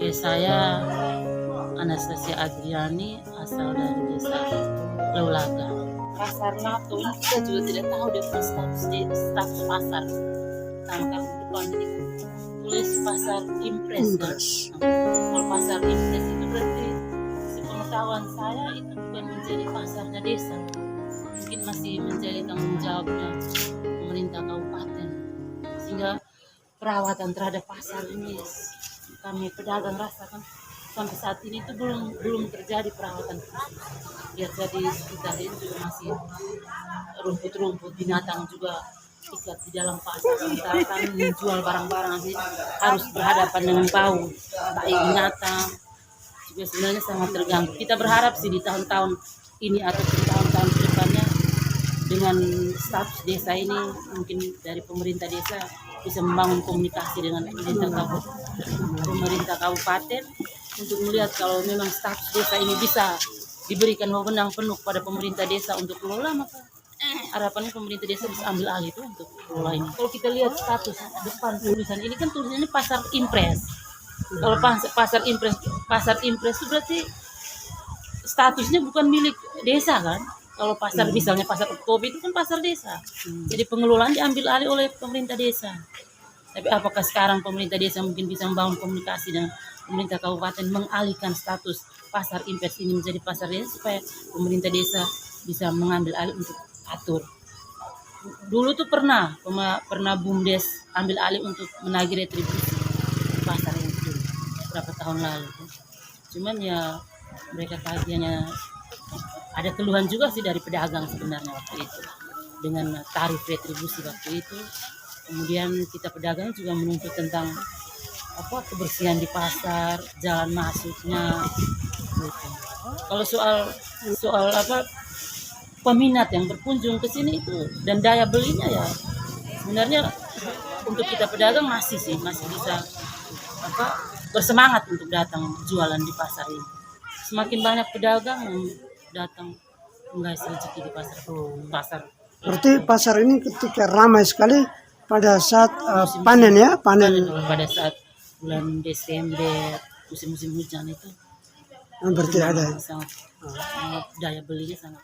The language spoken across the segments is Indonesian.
Oke, saya Anastasia Adriani, asal dari desa Leulaga. Pasar Lato ini kita juga tidak tahu dia status pasar. Nah, kan depan ini tulis pasar impres. Kan? Kalau pasar impres itu berarti sepengetahuan saya itu bukan menjadi pasarnya desa, mungkin masih menjadi tanggung jawabnya pemerintah kabupaten, sehingga perawatan terhadap pasar ini kami pedagang rasakan sampai saat ini itu belum terjadi perawatan khusus. Lihat jadi sekitar ini juga masih rumput-rumput, binatang juga ikat di dalam pasar. Misalkan menjual barang-barang nanti harus berhadapan dengan bau tai binatang, juga sebenarnya sangat terganggu. Kita berharap sih di tahun-tahun ini atau di tahun-tahun kedepannya dengan status desa ini mungkin dari pemerintah desa bisa membangun komunikasi dengan pemerintah kabupaten untuk melihat kalau memang status desa ini bisa diberikan wewenang penuh pada pemerintah desa untuk kelola, maka harapannya pemerintah desa bisa ambil alih itu untuk kelola ini. Kalau kita lihat status depan tulisan ini kan tulisannya pasar impres. Kalau pasar impres itu berarti statusnya bukan milik desa kan? Kalau pasar misalnya pasar Oktober itu kan pasar desa. Jadi pengelolaan diambil alih oleh pemerintah desa. Tapi apakah sekarang pemerintah desa mungkin bisa membangun komunikasi dengan pemerintah kabupaten mengalihkan status pasar impres ini menjadi pasar desa supaya pemerintah desa bisa mengambil alih untuk atur. Dulu tuh pernah BUMDes ambil alih untuk menagih retribusi pasar itu berapa tahun lalu. Cuman ya mereka kajiannya ada keluhan juga sih dari pedagang sebenarnya waktu itu dengan tarif retribusi waktu itu. Kemudian kita pedagang juga menuntut tentang kebersihan di pasar, jalan masuknya gitu. Kalau soal peminat yang berkunjung ke sini itu dan daya belinya ya sebenarnya untuk kita pedagang masih bisa bersemangat untuk datang jualan di pasar ini. Semakin banyak pedagang yang datang menggais rezeki di pasar. Berarti pasar ini ketika ramai sekali pada saat panen ya, panen. Pada saat bulan Desember, musim hujan itu. Berarti ada. Sangat daya belinya sangat.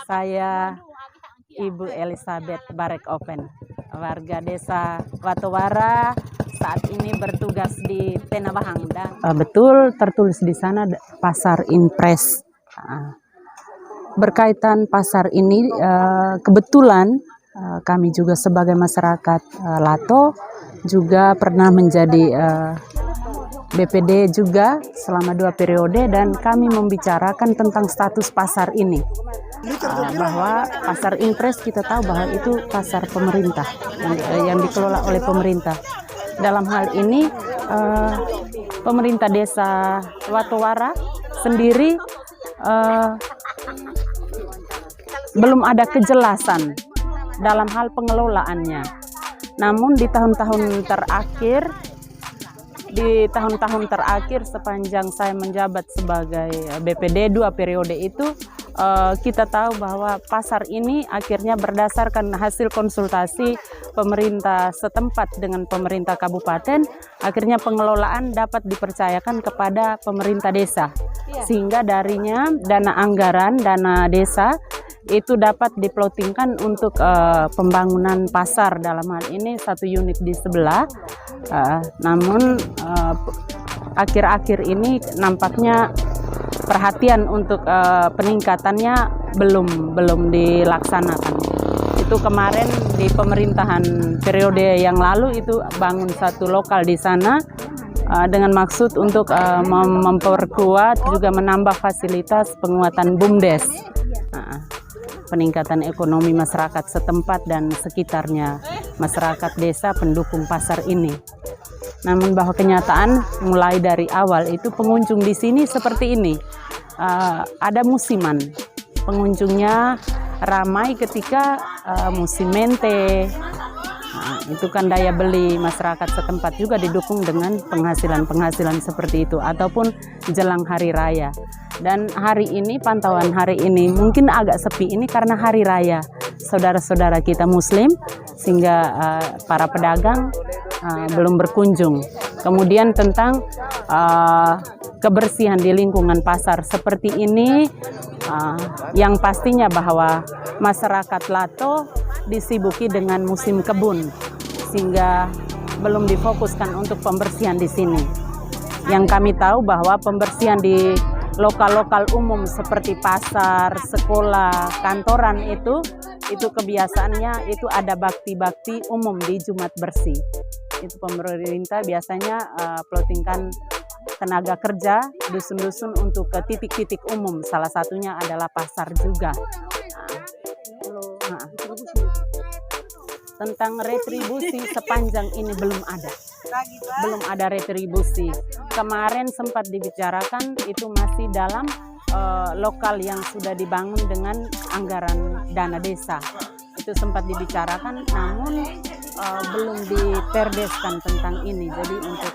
Saya Ibu Elizabeth Barek Oven, warga desa Watowara, saat ini bertugas di Tenah Bahang. Betul tertulis di sana pasar impres. Berkaitan pasar ini, kebetulan kami juga sebagai masyarakat Lato juga pernah menjadi BPD juga selama 2 periode, dan kami membicarakan tentang status pasar ini. Bahwa pasar impres kita tahu bahwa itu pasar pemerintah yang dikelola oleh pemerintah. Dalam hal ini pemerintah desa Watowara sendiri belum ada kejelasan dalam hal pengelolaannya. Namun di tahun-tahun terakhir sepanjang saya menjabat sebagai BPD 2 periode itu, kita tahu bahwa pasar ini akhirnya berdasarkan hasil konsultasi pemerintah setempat dengan pemerintah kabupaten, akhirnya pengelolaan dapat dipercayakan kepada pemerintah desa, sehingga darinya dana anggaran, dana desa itu dapat diplotingkan untuk pembangunan pasar, dalam hal ini 1 unit di sebelah. Namun akhir-akhir ini nampaknya perhatian untuk peningkatannya belum dilaksanakan. Itu kemarin di pemerintahan periode yang lalu itu bangun 1 lokal di sana dengan maksud untuk memperkuat juga menambah fasilitas penguatan BUMDes. Peningkatan ekonomi masyarakat setempat dan sekitarnya, masyarakat desa pendukung pasar ini. Namun bahwa kenyataan mulai dari awal itu pengunjung di sini seperti ini. Ada musiman, pengunjungnya ramai ketika musim mente, Nah, itu kan daya beli masyarakat setempat juga didukung dengan penghasilan-penghasilan seperti itu ataupun jelang hari raya. Dan hari ini, pantauan hari ini mungkin agak sepi ini karena hari raya saudara-saudara kita Muslim, sehingga para pedagang belum berkunjung. Kemudian tentang kebersihan di lingkungan pasar seperti ini, yang pastinya bahwa masyarakat Lato disibuki dengan musim kebun, sehingga belum difokuskan untuk pembersihan di sini. Yang kami tahu bahwa pembersihan di lokal-lokal umum seperti pasar, sekolah, kantoran itu kebiasaannya itu ada bakti-bakti umum di Jumat Bersih. Itu pemerintah biasanya plottingkan tenaga kerja dusun-dusun untuk ke titik-titik umum, salah satunya adalah pasar juga. Tentang retribusi sepanjang ini belum ada retribusi. Kemarin sempat dibicarakan itu masih dalam lokal yang sudah dibangun dengan anggaran dana desa. Itu sempat dibicarakan, namun belum diperdeskan tentang ini. Jadi untuk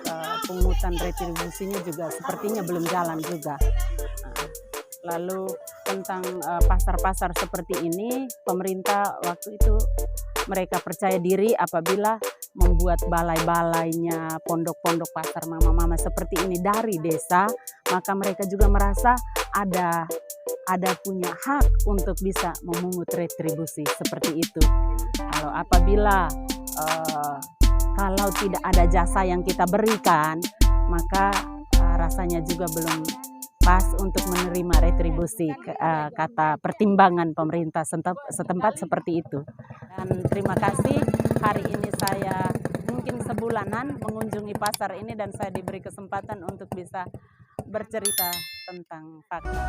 pungutan retribusinya juga sepertinya belum jalan juga. Lalu tentang pasar-pasar seperti ini, pemerintah waktu itu mereka percaya diri apabila membuat balai-balainya, pondok-pondok pasar mama-mama seperti ini dari desa, maka mereka juga merasa ada punya hak untuk bisa memungut retribusi seperti itu. Kalau apabila kalau tidak ada jasa yang kita berikan, maka rasanya juga belum pas untuk menerima retribusi, kata pertimbangan pemerintah setempat seperti itu. Dan terima kasih, hari ini saya mungkin sebulanan mengunjungi pasar ini dan saya diberi kesempatan untuk bisa bercerita tentang fakta.